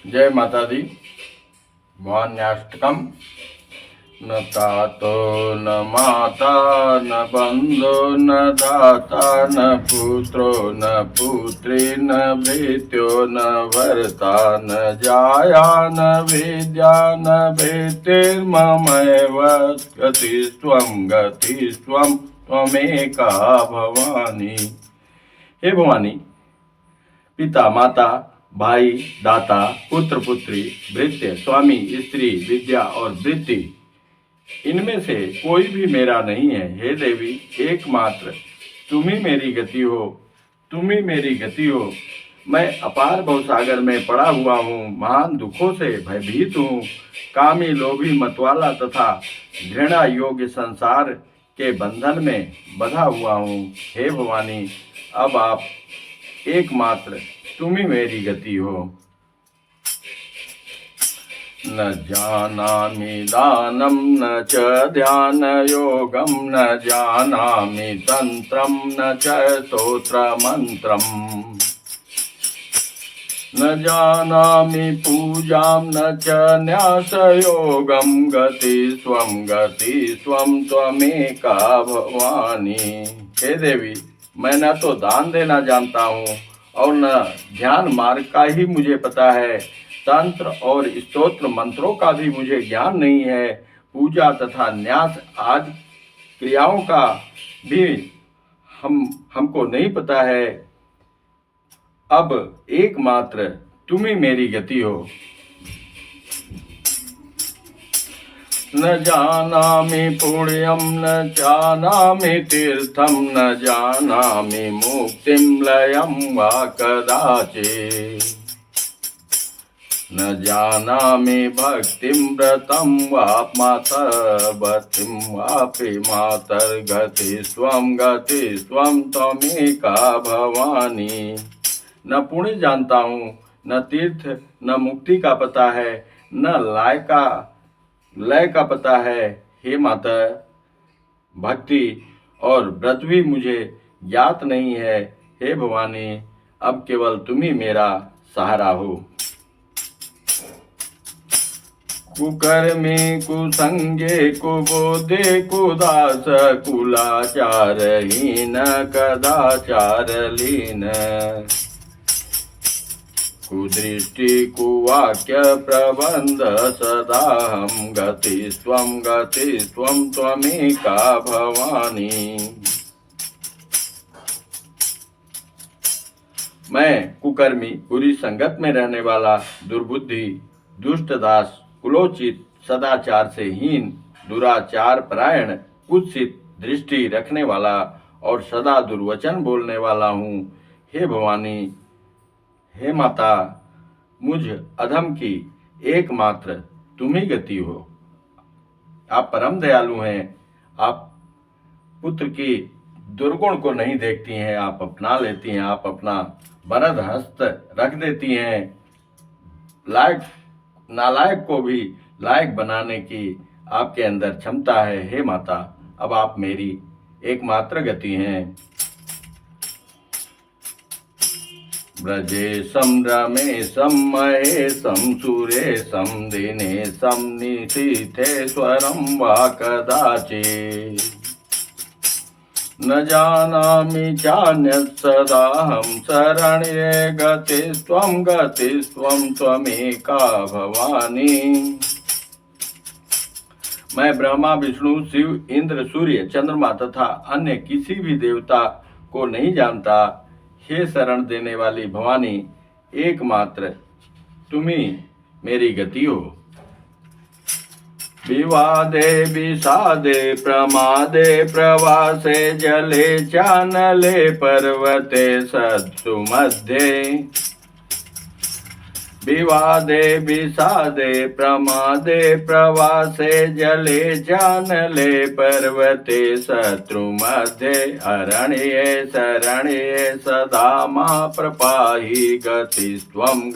जय माता दी। वाण्याष्टकम। न तातो न माता न बंधो न दाता न पुत्रो न पुत्री न भृत्यो न भर्ता न जाया न विद्या न भीतिर्ममैव गतिस्त्वं त्वमेका भवानी। हे भवानी, पिता माता भाई दाता पुत्र पुत्री भृत्य स्वामी स्त्री विद्या और वृत्ति, इनमें से कोई भी मेरा नहीं है। हे देवी, एकमात्र तुम ही मेरी गति हो, तुम ही मेरी गति हो। मैं अपार भवसागर में पड़ा हुआ हूँ, महान दुखों से भयभीत हूँ, कामी लोभी मतवाला तथा घृणा योग्य संसार के बंधन में बंधा हुआ हूँ। हे भवानी, अब आप एकमात्र तुम ही मेरी गति हो। न जानामि दानं न च ध्यान योगं न जानामि तंत्रं न च स्तोत्र मंत्रम् न जानामि पूजां न च न्यास योगं गति स्वं त्वमेका भवानी। हे देवी, मैं न तो दान देना जानता हूँ और न ध्यान मार्ग का ही मुझे पता है, तंत्र और स्तोत्र मंत्रों का भी मुझे ज्ञान नहीं है, पूजा तथा न्यास आदि क्रियाओं का भी हमको नहीं पता है। अब एकमात्र तुम ही मेरी गति हो। न जानामि पुण्यं न जानामि तीर्थं न जानामि मुक्तिं लयं वा कदाचित् न जानामि भक्तिं व्रतं वा मातर्गतिं वापि गति स्वं त्वमेका भवानी। न पुण्य जानता हूँ, न तीर्थ, न मुक्ति का पता है, न लय का पता है। हे माता, भक्ति और व्रत भी मुझे ज्ञात नहीं है। हे भवानी, अब केवल तुम ही मेरा सहारा हो। कुकर्मी कुसंगे कुबोधे कुदास कुलाचारहीन कदाचारलीन कुदृष्टि कुवाक्य प्रबंध सदाहं गति स्वं त्वमेका भवानी। मैं कुकर्मी, बुरी संगत में रहने वाला, दुर्बुद्धि, दुष्ट दास, कुलोचित, सदाचार से हीन, दुराचार परायण, कुत्सित दृष्टि रखने वाला और सदा दुर्वचन बोलने वाला हूँ। हे भवानी, हे माता, मुझ अधम की एकमात्र तुम ही गति हो। आप परम दयालु हैं। आप पुत्र की दुर्गुण को नहीं देखती हैं, आप अपना लेती हैं, आप अपना वरद हस्त रख देती हैं। नालायक को भी लायक बनाने की आपके अंदर क्षमता है। हे माता, अब आप मेरी एकमात्र गति हैं। ब्रजेशं रमेशं महेशं सुरेशं दिनेशं निशीथेश्वरं वा कदाचित् न जानामि चान्यत् सदाहं शरण्ये गतिस्त्वं त्वमेका भवानी। मैं ब्रह्मा विष्णु शिव इंद्र सूर्य चंद्रमा तथा अन्य किसी भी देवता को नहीं जानता। हे शरण देने वाली भवानी, एकमात्र तुम ही मेरी गति हो। विवादे विषादे प्रमादे प्रवासे जले चानले पर्वते सत्सु मध्ये विवादे विषादे प्रमादे प्रवासे जले जानले पर्वते शत्रु मध्ये अरण्ये शरण्ये सदा मां प्रपाहि गति स्वं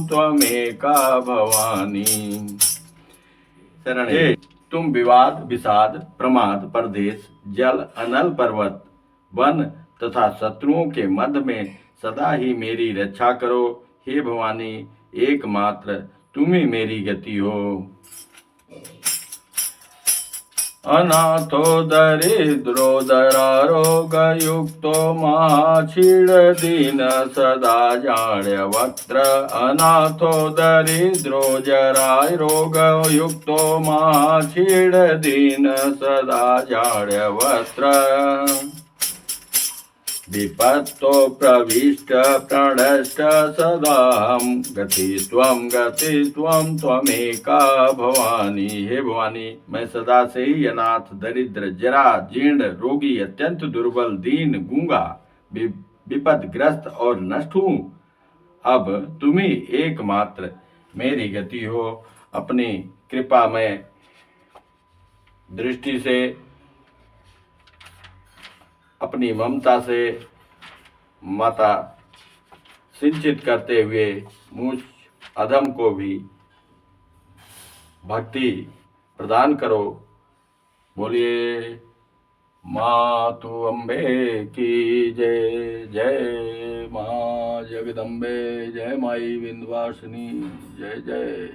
त्वमेका भवानी। शरण्ये, तुम विवाद विषाद प्रमाद परदेश जल अनल पर्वत वन तथा शत्रुओं के मध्य में सदा ही मेरी रक्षा करो। हे भवानी, एकमात्र तुम ही मेरी गति हो। अनाथो दरिद्रो दरारोगयुक्तो महाक्षीण दीन सदा जाड्यवक्त्र। अनाथो दरिद्रो जरारोगयुक्तो महाक्षीण दीन सदा जाड्यवक्त्र। विपत्तो प्रविष्ट प्रणष्ट सदाहं गति त्वं त्वमेका भवानी। हे भवानी, मैं सदा से ही अनाथ, दरिद्र, जरा जीर्ण, रोगी, अत्यंत दुर्बल, दीन, गूंगा, विपदग्रस्त और नष्ट हूँ। अब तुम ही एकमात्र मेरी गति हो। अपनी कृपा में दृष्टि से, अपनी ममता से माता सिंचित करते हुए मुझ अधम को भी भक्ति प्रदान करो। बोलिए मातु अम्बे की जय। जय माँ जगदम्बे, जय माई विंध्यवासिनी, जय जय।